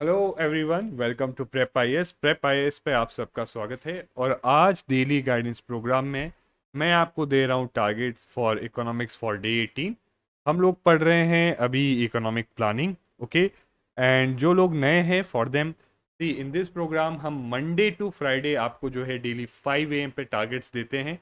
Hello everyone, welcome to prep IAS. Prep IAS पे आप सबका स्वागत है। और आज डेली गाइडेंस प्रोग्राम में मैं आपको दे रहा हूँ targets for economics for day 18। हम लोग पढ़ रहे हैं अभी इकोनॉमिक प्लानिंग, ओके। एंड जो लोग नए हैं, for them see in this programme हम मंडे टू फ्राइडे आपको जो है डेली 5 AM पे टारगेट्स देते हैं।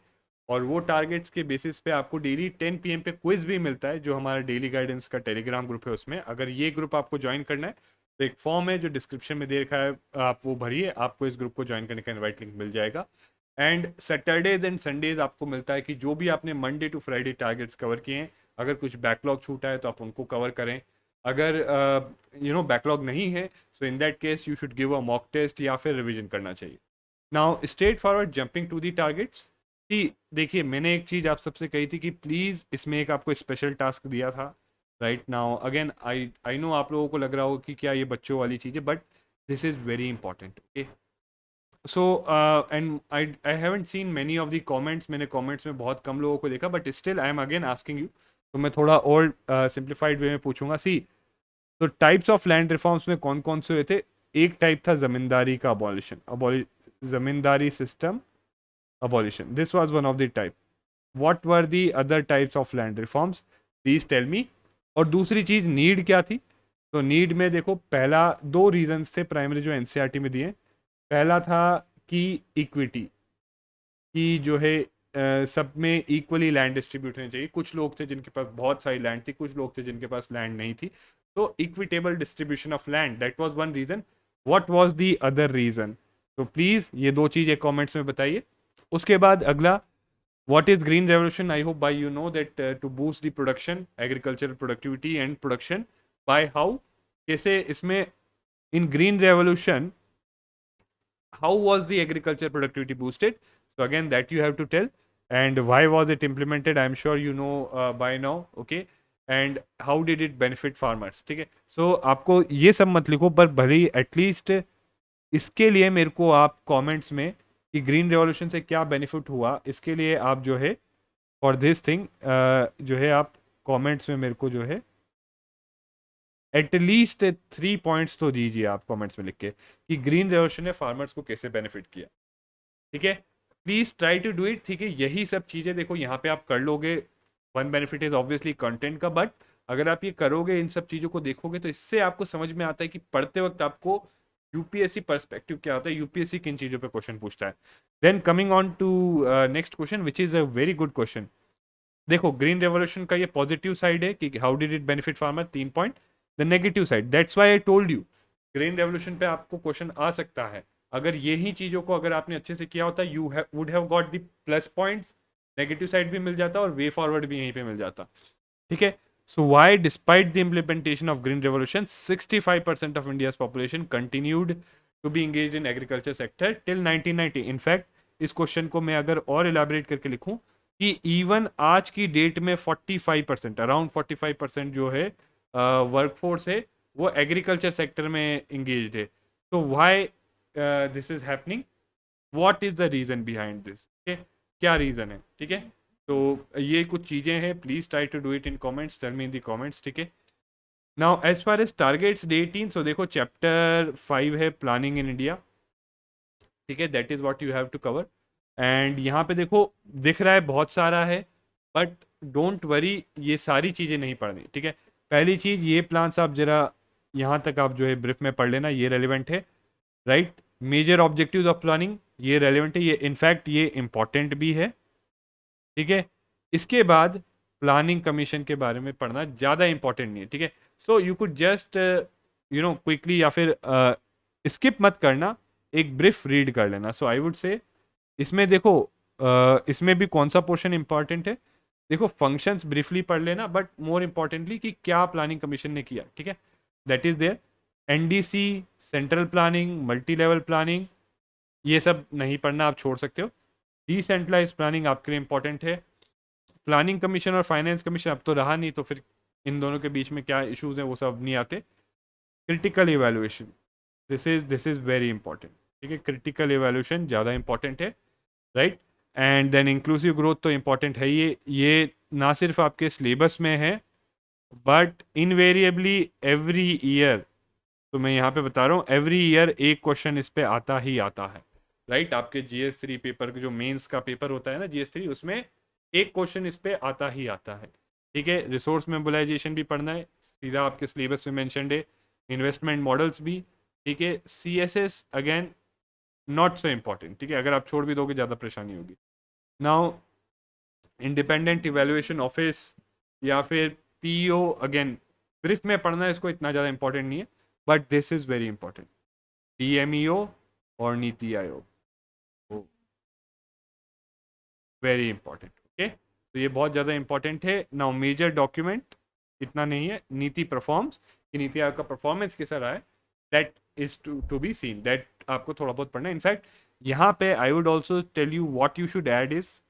और वो टारगेट्स के बेसिस पे आपको डेली 10 PM पे क्विज भी मिलता है, जो हमारा डेली गाइडेंस का टेलीग्राम ग्रुप है उसमें। अगर ये ग्रुप आपको ज्वाइन करना है तो एक फॉर्म है जो डिस्क्रिप्शन में दे रखा है, आप वो भरिए, आपको इस ग्रुप को ज्वाइन करने का इनवाइट लिंक मिल जाएगा। एंड सैटरडेज एंड संडेज आपको मिलता है कि जो भी आपने Monday to Friday targets cover किए हैं, अगर कुछ बैकलॉग छूटा है तो आप उनको कवर करें। अगर बैकलॉग नहीं है, so in that case you should give a mock test या फिर रिविजन करना चाहिए। Now straightforward jumping to the targets कि देखिए, मैंने एक चीज़ आप सबसे कही थी कि प्लीज़ इसमें एक आपको स्पेशल टास्क दिया था। Right now again I know आप लोगों को लग रहा होगा कि क्या ये बच्चों वाली चीज़ है, but this is very important, okay. So and I haven't seen many of the comments, मैंने कमेंट्स में बहुत कम लोगों को देखा, but still I am again asking you. तो मैं थोड़ा और सिंप्लीफाइड वे में पूछूंगा। सी, तो टाइप्स ऑफ लैंड रिफॉर्म्स में कौन कौन से हुए थे? एक टाइप था जमींदारी का abolition, zamindari system abolition. This was one of the type. What were the other types of land reforms? Please tell me. और दूसरी चीज नीड क्या थी? तो नीड में देखो, पहला दो रीजंस थे प्राइमरी जो एनसीईआरटी में दिए। पहला था कि इक्विटी, कि जो है सब में इक्वली लैंड डिस्ट्रीब्यूट होनी चाहिए। कुछ लोग थे जिनके पास बहुत सारी लैंड थी, कुछ लोग थे जिनके पास लैंड नहीं थी। तो equitable distribution of land, that was one reason. What was the other reason? तो प्लीज़ ये दो चीज़ें कमेंट्स में बताइए। उसके बाद अगला, what is green revolution? I hope by you know that to boost the production, agricultural productivity and production, by how? कैसे इसमें in green revolution, how was the agriculture productivity boosted? So again, that you have to tell. And why was it implemented? I'm sure you know by now, okay. And how did it benefit farmers? ठीक है। सो आपको ये सब मत लिखो, पर भले ही at least इसके लिए मेरे को आप कमेंट्स में कि ग्रीन रेवोल्यूशन से क्या बेनिफिट हुआ, इसके लिए आप जो है फॉर दिस थिंग जो है आप कमेंट्स में मेरे को जो है एटलीस्ट 3 पॉइंट्स तो दीजिए आप कमेंट्स में लिख के कि ग्रीन रेवोल्यूशन ने फार्मर्स को कैसे बेनिफिट किया। ठीक है, please try to do it. ठीक है, यही सब चीज़ें देखो यहाँ पे आप कर लोगे। One benefit is obviously content का, बट अगर आप ये करोगे, इन सब चीज़ों को देखोगे, तो इससे आपको समझ में आता है कि पढ़ते वक्त आपको यूपीएससी पर्सपेक्टिव क्या होता है, यूपीएससी किन चीज़ों पे क्वेश्चन पूछता है। Then coming on to next question which is a very good question. देखो, ग्रीन रेवोल्यूशन का ये पॉजिटिव साइड है कि how did it benefit farmer, 3 point. The negative side, that's why I told you, green revolution पे आपको question आ सकता है। अगर यही चीज़ों को अगर आपने अच्छे से किया होता, you would have got the plus points. Negative side भी मिल जाता और वे फॉरवर्ड भी यहीं पे मिल जाता। ठीक है। So why despite the implementation of green revolution 65% of India's population continued to be engage in agriculture sector till 1990। In fact इस क्वेश्चन को मैं अगर और इलाबरेट करके लिखूं कि इवन आज की डेट में 45%, अराउंड 45% जो है वर्कफोर्स है, वो एग्रीकल्चर सेक्टर में इंगेज है। तो why this is happening? What is the reason behind this? क्या रीजन है? ठीक है। तो ये कुछ चीज़ें हैं, please try to do it in comments, tell me in the comments. ठीक है। Now as far as targets day 18, so देखो चैप्टर 5 है प्लानिंग इन इंडिया। ठीक है, that is what you have to cover. And यहाँ पे देखो, दिख रहा है बहुत सारा है, बट डोंट वरी, ये सारी चीज़ें नहीं पढ़नी। ठीक है। पहली चीज़, ये प्लान्स आप जरा यहाँ तक आप जो है ब्रीफ में पढ़ लेना, ये रेलिवेंट है। Right, major objectives of planning, ये रेलिवेंट है, ये इनफैक्ट ये इंपॉर्टेंट भी है। ठीक है। इसके बाद प्लानिंग कमीशन के बारे में पढ़ना ज़्यादा इंपॉर्टेंट नहीं है। ठीक है। So you could just quickly या फिर स्किप मत करना, एक ब्रीफ रीड कर लेना। सो आई वुड से इसमें देखो, इसमें भी कौन सा पोर्शन इंपॉर्टेंट है? देखो, फंक्शंस ब्रीफली पढ़ लेना, बट मोर इंपॉर्टेंटली कि क्या प्लानिंग कमीशन ने किया। ठीक है, that is there. NDC, central planning, multi level planning, ये सब नहीं पढ़ना, आप छोड़ सकते हो। डिसेंट्रलाइज प्लानिंग आपके लिए इंपॉर्टेंट है। प्लानिंग कमीशन और फाइनेंस कमीशन अब तो रहा नहीं, तो फिर इन दोनों के बीच में क्या इश्यूज हैं वो सब नहीं आते। Critical evaluation, this is very important. ठीक है, क्रिटिकल इवेल्युएशन ज़्यादा इंपॉर्टेंट है। Right. And then inclusive growth तो इंपॉर्टेंट है, ये ना सिर्फ आपके सिलेबस में है, बट इनवेरिएबली एवरी ईयर तो मैं यहाँ पे बता रहा हूँ एवरी ईयर एक क्वेश्चन इस पे आता ही आता है, राइट। आपके GS3 पेपर जो मेंस का पेपर होता है ना GS3, उसमें एक क्वेश्चन इस पे आता ही आता है, ठीक है। रिसोर्स मोबिलाइजेशन भी पढ़ना है, सीधा आपके सिलेबस में मेंशन्ड है। इन्वेस्टमेंट मॉडल्स भी, ठीक है। CSS again not so important, ठीक है, अगर आप छोड़ भी दोगे ज़्यादा परेशानी होगी। नाउ इंडिपेंडेंट इवेल्युएशन ऑफिस या फिर PO, अगेन ब्रीफ में पढ़ना है, इसको इतना ज़्यादा इंपॉर्टेंट नहीं है, but this is very important. DMEO और NITI Aayog, very important, okay. तो ये बहुत ज़्यादा इंपॉर्टेंट है। नाउ मेजर डॉक्यूमेंट इतना नहीं है, नीति परफॉर्म्स, कि नीति आयोग का परफॉर्मेंस कैसा रहा है, that is to be seen, that आपको थोड़ा बहुत पढ़ना है। इनफैक्ट यहाँ पे I would also tell you what you should add is,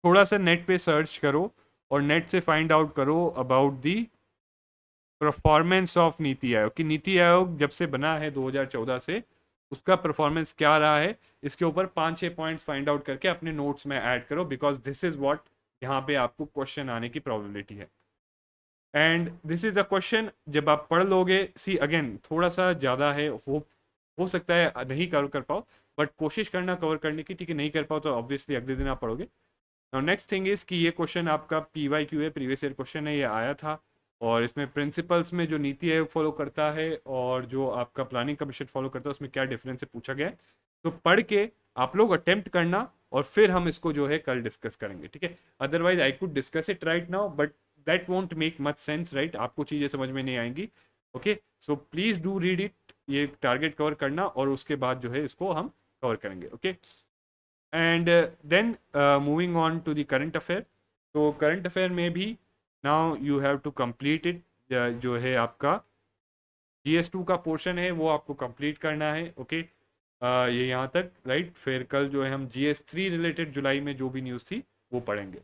थोड़ा सा नेट पे सर्च करो और नेट से फाइंड आउट करो about the performance of NITI Aayog, कि नीति आयोग जब से बना है 2014 से, उसका परफॉर्मेंस क्या रहा है, इसके ऊपर 5-6 पॉइंट्स फाइंड आउट करके अपने नोट्स में ऐड करो, बिकॉज दिस इज व्हाट यहाँ पे आपको क्वेश्चन आने की प्रोबेबिलिटी है। And this is a question जब आप पढ़ लोगे, सी अगेन थोड़ा सा ज़्यादा है, हो सकता है नहीं कर पाओ, बट कोशिश करना कवर करने की, ठीक है। नहीं कर पाओ तो ऑब्वियसली अगले दिन आप पढ़ोगे। नाउ नेक्स्ट थिंग इज कि ये क्वेश्चन आपका PYQ है, प्रीवियस ईयर क्वेश्चन है, ये आया था। और इसमें प्रिंसिपल्स में जो नीति आयोग फॉलो करता है और जो आपका प्लानिंग कमीशन फॉलो करता है, उसमें क्या डिफरेंस है पूछा गया है। तो पढ़ के आप लोग अटेम्प्ट करना, और फिर हम इसको जो है कल डिस्कस करेंगे, ठीक है। Otherwise I could discuss it right now, but that won't make much sense, right. आपको चीज़ें समझ में नहीं आएंगी, okay. So please do read it, ये टारगेट कवर करना, और उसके बाद जो है इसको हम कवर करेंगे, okay. And then moving on to the current affair. तो करंट अफेयर में भी now you have to complete it, जो है आपका GS2 का पोर्शन है वो आपको कंप्लीट करना है, ओके। ये यहाँ तक, राइट। फिर कल जो है हम GS3 रिलेटेड जुलाई में जो भी न्यूज़ थी वो पढ़ेंगे।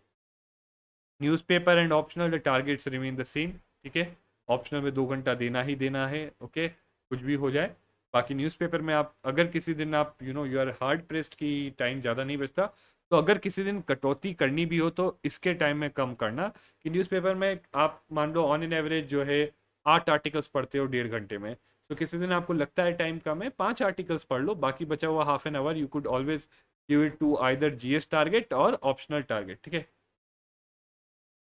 Newspaper and optional the targets remain the same, ठीक है। ऑप्शनल में 2 घंटा देना ही देना है, ओके, कुछ भी हो जाए। बाकी न्यूज़पेपर में आप अगर किसी दिन आप यू आर हार्ड प्रेस्ड की टाइम ज़्यादा नहीं बचता, तो अगर किसी दिन कटौती करनी भी हो तो इसके टाइम में कम करना, कि न्यूज़पेपर में आप मान लो ऑन एन एवरेज जो है 8 आर्टिकल्स पढ़ते हो 1.5 घंटे में, तो किसी दिन आपको लगता है टाइम कम है, 5 आर्टिकल्स पढ़ लो, बाकी बचा हुआ half an hour you could always give it to either GS target और ऑप्शनल टारगेट, ठीक है।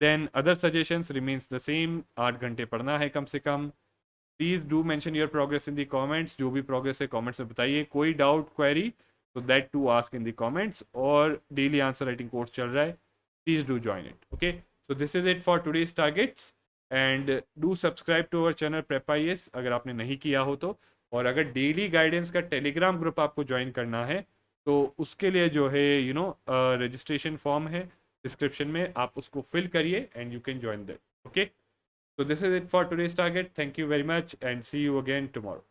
Then other suggestions remains the same, 8 घंटे पढ़ना है कम से कम। Please do mention your progress in the comments, जो भी प्रोग्रेस है कमेंट्स में बताइए। कोई डाउट क्वेरी तो that to ask in the comments, और डेली आंसर राइटिंग कोर्स चल रहा है, please do join it, okay. So this is it for today's targets, and do subscribe to our channel prep IAS अगर आपने नहीं किया हो तो। और अगर डेली गाइडेंस का टेलीग्राम ग्रुप आपको ज्वाइन करना है, तो उसके लिए जो है रजिस्ट्रेशन फॉर्म है डिस्क्रिप्शन में, आप उसको फिल करिए and you can join that, okay. So this is it for today's target. Thank you very much and see you again tomorrow.